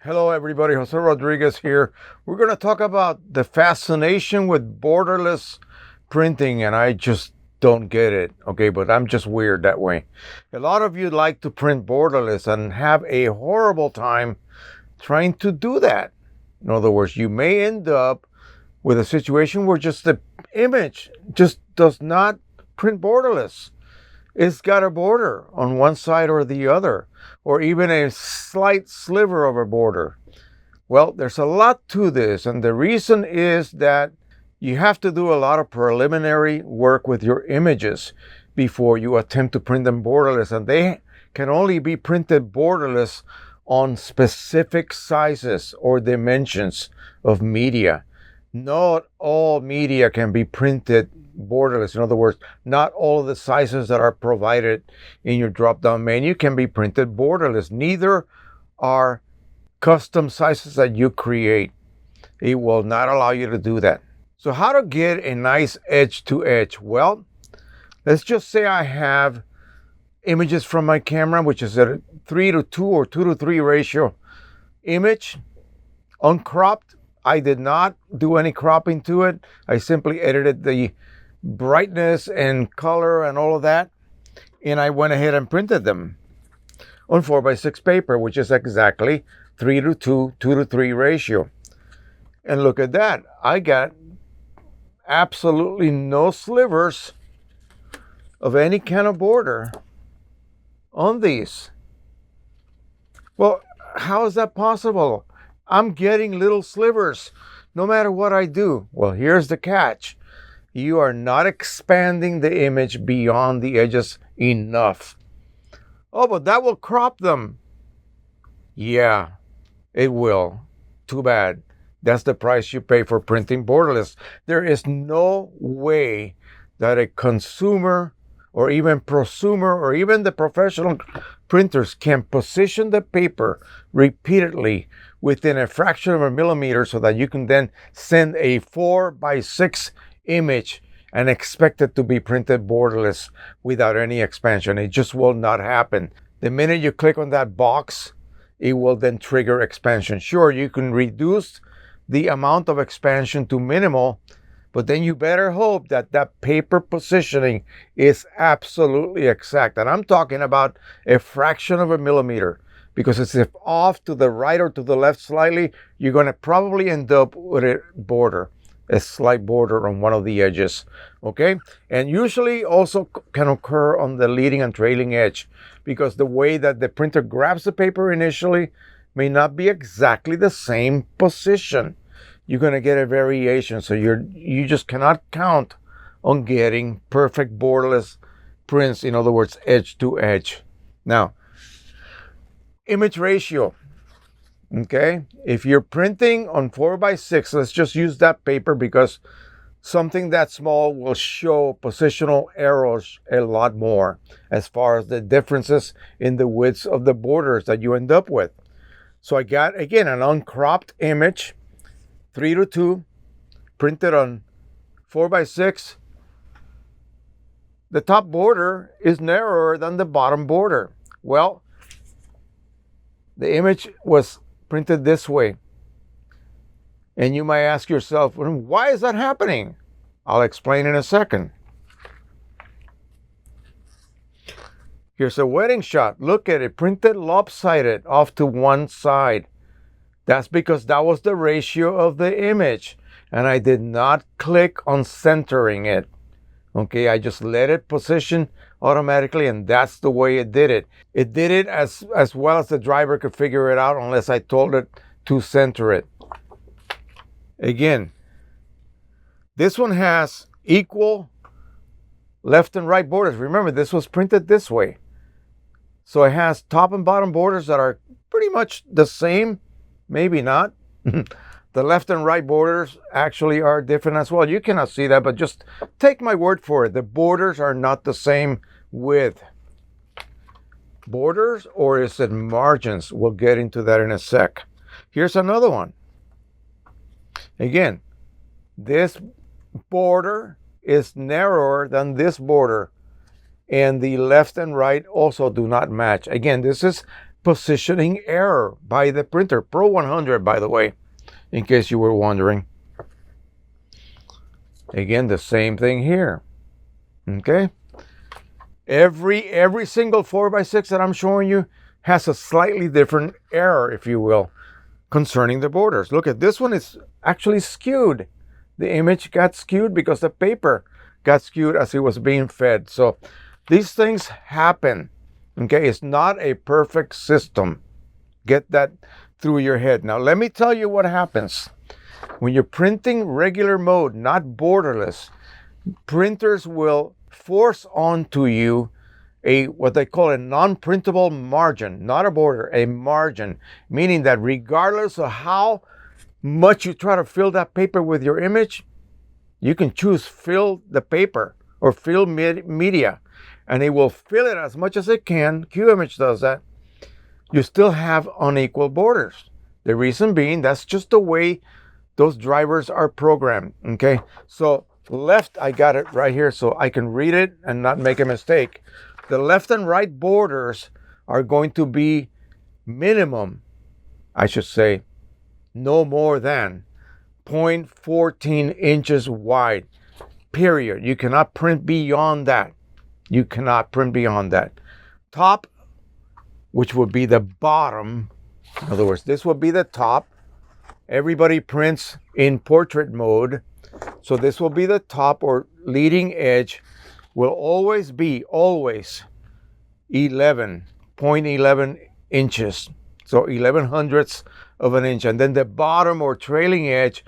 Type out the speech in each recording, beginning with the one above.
Hello everybody, Jose Rodriguez here. We're going to talk about the fascination with borderless printing, and I just don't get it, okay, but I'm just weird that way. A lot of you like to print borderless and have a horrible time trying to do that. In other words, you may end up with a situation where just the image just does not print borderless. It's got a border on one side or the other, or even a slight sliver of a border. Well, there's a lot to this, and the reason is that you have to do a lot of preliminary work with your images before you attempt to print them borderless, and they can only be printed borderless on specific sizes or dimensions of media. Not all media can be printed borderless. In other words, not all of the sizes that are provided in your drop-down menu can be printed borderless. Neither are custom sizes that you create. It will not allow you to do that. So how to get a nice edge to edge? Well, let's just say I have images from my camera, which is a 3:2 or 2:3 ratio image, uncropped. I did not do any cropping to it. I simply edited the brightness and color and all of that, and I went ahead and printed them on 4x6 paper, which is exactly 3:2, 2:3 ratio. And look at that. I got absolutely no slivers of any kind of border on these. Well, how is that possible? I'm getting little slivers no matter what I do. Well, here's the catch. You are not expanding the image beyond the edges enough. Oh, but that will crop them. Yeah, it will. Too bad. That's the price you pay for printing borderless. There is no way that a consumer or even prosumer or even the professional printers can position the paper repeatedly within a fraction of a millimeter so that you can then send a 4x6 image and expect it to be printed borderless without any expansion. It just will not happen. The minute you click on that box, it will then trigger expansion. Sure, you can reduce the amount of expansion to minimal, but then you better hope that that paper positioning is absolutely exact. And I'm talking about a fraction of a millimeter, because if off to the right or to the left slightly, you're going to probably end up with a border, a slight border on one of the edges, okay? And usually also can occur on the leading and trailing edge, because the way that the printer grabs the paper initially may not be exactly the same position. You're going to get a variation, so you just cannot count on getting perfect borderless prints, in other words, edge to edge. Now, image ratio. Okay, if you're printing on 4x6, let's just use that paper because something that small will show positional errors a lot more as far as the differences in the widths of the borders that you end up with. So I got, again, an uncropped image, 3:2, printed on 4x6. The top border is narrower than the bottom border. Well, the image was printed this way. And you might ask yourself, well, why is that happening? I'll explain in a second. Here's a wedding shot. Look at it, printed lopsided off to one side. That's because that was the ratio of the image. And I did not click on centering it. Okay, I just let it position automatically, and that's the way it did it. It did it as well as the driver could figure it out, unless I told it to center it. Again, this one has equal left and right borders. Remember, this was printed this way. So it has top and bottom borders that are pretty much the same, maybe not. The left and right borders actually are different as well. You cannot see that, but just take my word for it. The borders are not the same width. Borders, or is it margins? We'll get into that in a sec. Here's another one. Again, this border is narrower than this border, and the left and right also do not match. Again, this is positioning error by the printer. Pro-100, by the way, in case you were wondering. Again, the same thing here. Okay? Every single 4x6 that I'm showing you has a slightly different error, if you will, concerning the borders. Look at this one, is actually skewed. The image got skewed because the paper got skewed as it was being fed. So these things happen. Okay, it's not a perfect system. Get that through your head. Now let me tell you what happens. When you're printing regular mode, not borderless, printers will force onto you what they call a non-printable margin, not a border, a margin, meaning that regardless of how much you try to fill that paper with your image, you can choose fill the paper or fill media, and it will fill it as much as it can. Qimage does that. You still have unequal borders. The reason being, that's just the way those drivers are programmed. Okay, so left, I got it right here so I can read it and not make a mistake. The left and right borders are going to be minimum, I should say, no more than 0.14 inches wide, period. You cannot print beyond that. You cannot print beyond that. Top, which would be the bottom, in other words, this would be the top. Everybody prints in portrait mode, so this will be the top, or leading edge will always be 0.11 inches, so 11 hundredths of an inch. And then the bottom or trailing edge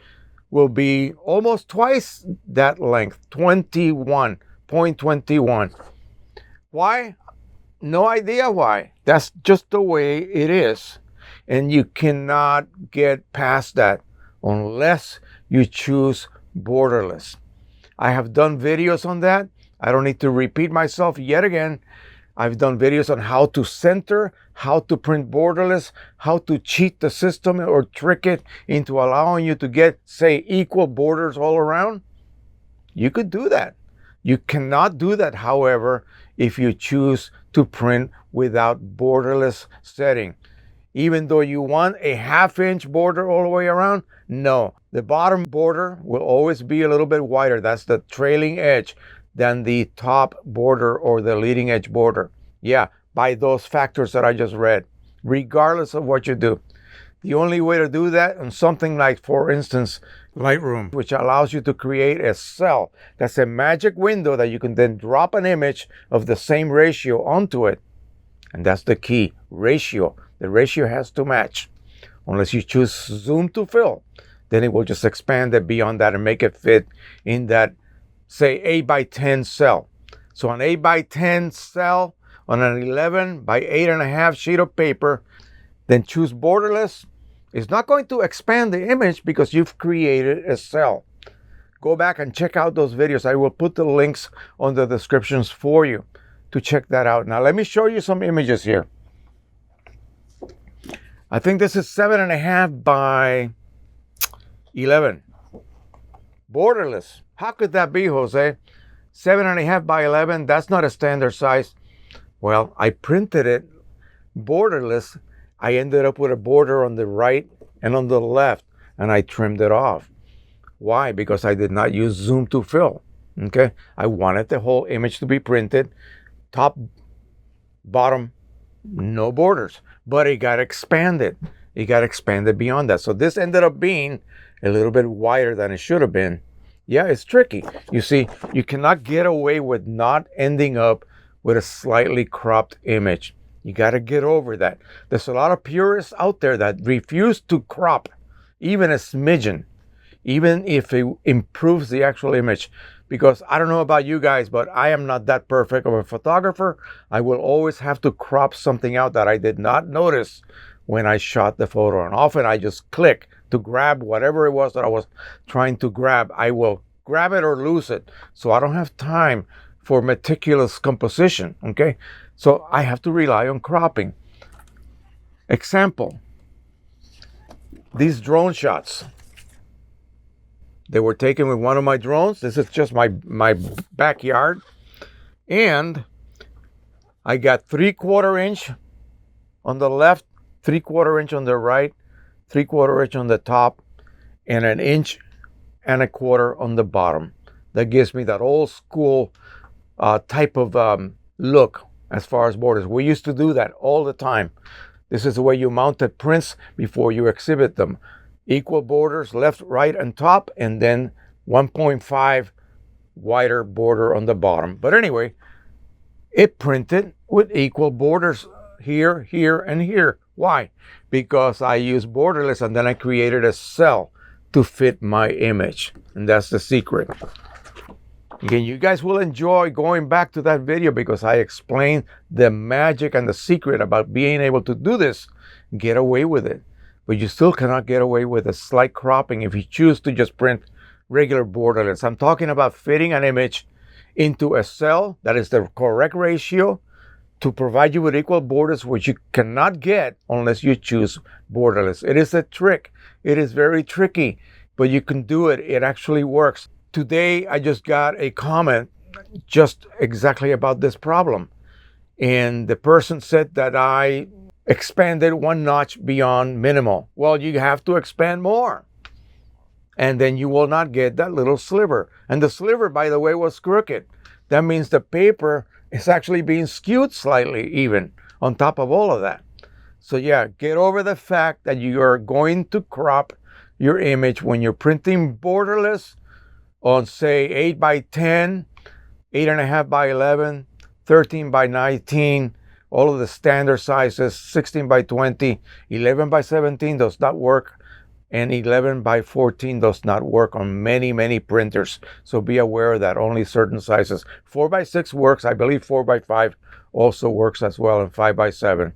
will be almost twice that length, 0.21. Why? No idea why. That's just the way it is. And you cannot get past that unless you choose borderless. I have done videos on that. I don't need to repeat myself yet again. I've done videos on how to center, how to print borderless, how to cheat the system or trick it into allowing you to get, say, equal borders all around. You could do that. You cannot do that, however, if you choose to print without borderless setting. Even though you want a 1/2 inch border all the way around, no. The bottom border will always be a little bit wider. That's the trailing edge than the top border or the leading edge border. Yeah, by those factors that I just read, regardless of what you do. The only way to do that on something like, for instance, Lightroom, which allows you to create a cell. That's a magic window that you can then drop an image of the same ratio onto it. And that's the key, ratio. The ratio has to match. Unless you choose zoom to fill, then it will just expand it beyond that and make it fit in that, say, 8x10 cell. So an 8x10 cell on an 11 by 8.5 sheet of paper, then choose borderless. It's not going to expand the image because you've created a cell. Go back and check out those videos. I will put the links on the descriptions for you to check that out. Now let me show you some images here. I think this is 7.5 by 11. Borderless. How could that be, Jose? 7.5 by 11, that's not a standard size. Well, I printed it borderless. I ended up with a border on the right and on the left, and I trimmed it off. Why? Because I did not use zoom to fill. Okay? I wanted the whole image to be printed, top, bottom, no borders. But it got expanded. It got expanded beyond that. So this ended up being a little bit wider than it should have been. Yeah, it's tricky. You see, you cannot get away with not ending up with a slightly cropped image. You got to get over that. There's a lot of purists out there that refuse to crop even a smidgen, even if it improves the actual image. Because I don't know about you guys, but I am not that perfect of a photographer. I will always have to crop something out that I did not notice when I shot the photo. And often I just click to grab whatever it was that I was trying to grab. I will grab it or lose it. So I don't have time for meticulous composition, okay? So I have to rely on cropping. Example, these drone shots. They were taken with one of my drones. This is just my backyard. And I got 3/4 inch on the left, 3/4 inch on the right, 3/4 inch on the top, and 1.25 inches on the bottom. That gives me that old school type of look as far as borders. We used to do that all the time. This is the way you mounted prints before you exhibit them. Equal borders, left, right, and top, and then 1.5 wider border on the bottom. But anyway, it printed with equal borders here, here, and here. Why? Because I used borderless and then I created a cell to fit my image. And that's the secret. Again, you guys will enjoy going back to that video because I explained the magic and the secret about being able to do this, get away with it. But you still cannot get away with a slight cropping if you choose to just print regular borderless. I'm talking about fitting an image into a cell that is the correct ratio to provide you with equal borders, which you cannot get unless you choose borderless. It is a trick. It is very tricky, but you can do it. It actually works. Today, I just got a comment just exactly about this problem. And the person said that I expanded 1 notch beyond minimal. Well, you have to expand more. And then you will not get that little sliver. And the sliver, by the way, was crooked. That means the paper is actually being skewed slightly even on top of all of that. So yeah, get over the fact that you are going to crop your image when you're printing borderless on, say, 8x10, 8.5x11, 13x19, all of the standard sizes, 16x20, 11x17 does not work, and 11x14 does not work on many, many printers. So be aware that only certain sizes. 4x6 works. I believe 4x5 also works as well, and 5x7.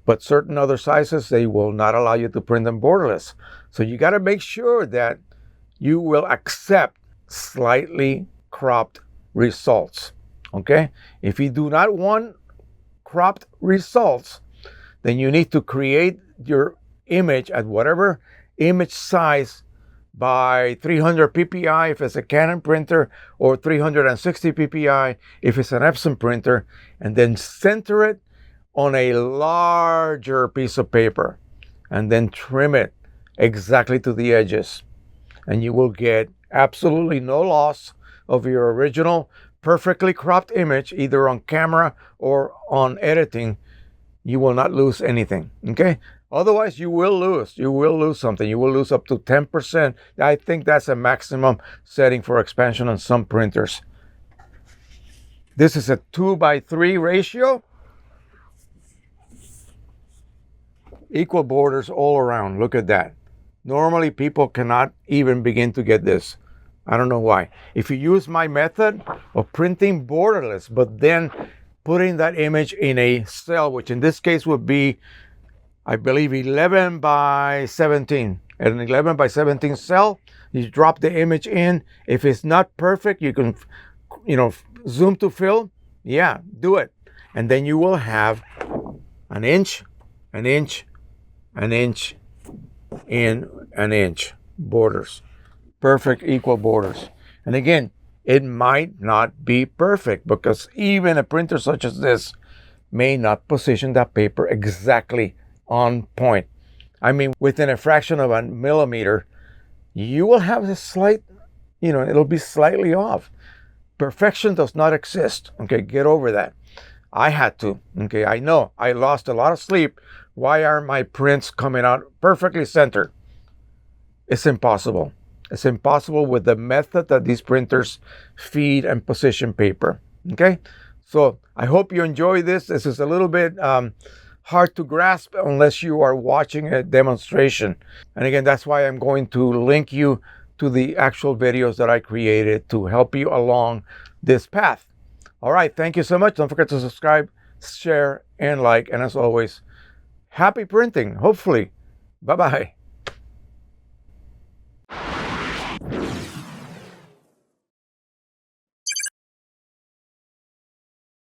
But certain other sizes, they will not allow you to print them borderless. So you got to make sure that you will accept slightly cropped results. Okay? If you do not want cropped results, then you need to create your image at whatever image size by 300 ppi if it's a Canon printer, or 360 ppi if it's an EPSON printer, and then center it on a larger piece of paper and then trim it exactly to the edges, and you will get absolutely no loss of your original perfectly cropped image, either on camera or on editing. You will not lose anything. Okay? Otherwise, you will lose. You will lose something. You will lose up to 10%. I think that's a maximum setting for expansion on some printers. This is a 2x3 ratio. Equal borders all around. Look at that. Normally, people cannot even begin to get this. I don't know why. If you use my method of printing borderless, but then putting that image in a cell, which in this case would be, I believe, 11x17. At an 11x17 cell, you drop the image in. If it's not perfect, you can, zoom to fill. Yeah, do it. And then you will have an inch, an inch, an inch, and an inch borders. Perfect equal borders. And again, it might not be perfect because even a printer such as this may not position that paper exactly on point. I mean, within a fraction of a millimeter, you will have a slight, it'll be slightly off. Perfection does not exist. Okay, get over that. I had to. Okay, I know I lost a lot of sleep. Why aren't my prints coming out perfectly centered? It's impossible. It's impossible with the method that these printers feed and position paper. Okay, so I hope you enjoy this. This is a little bit hard to grasp unless you are watching a demonstration. And again, that's why I'm going to link you to the actual videos that I created to help you along this path. All right, thank you so much. Don't forget to subscribe, share, and like. And as always, happy printing, hopefully. Bye-bye.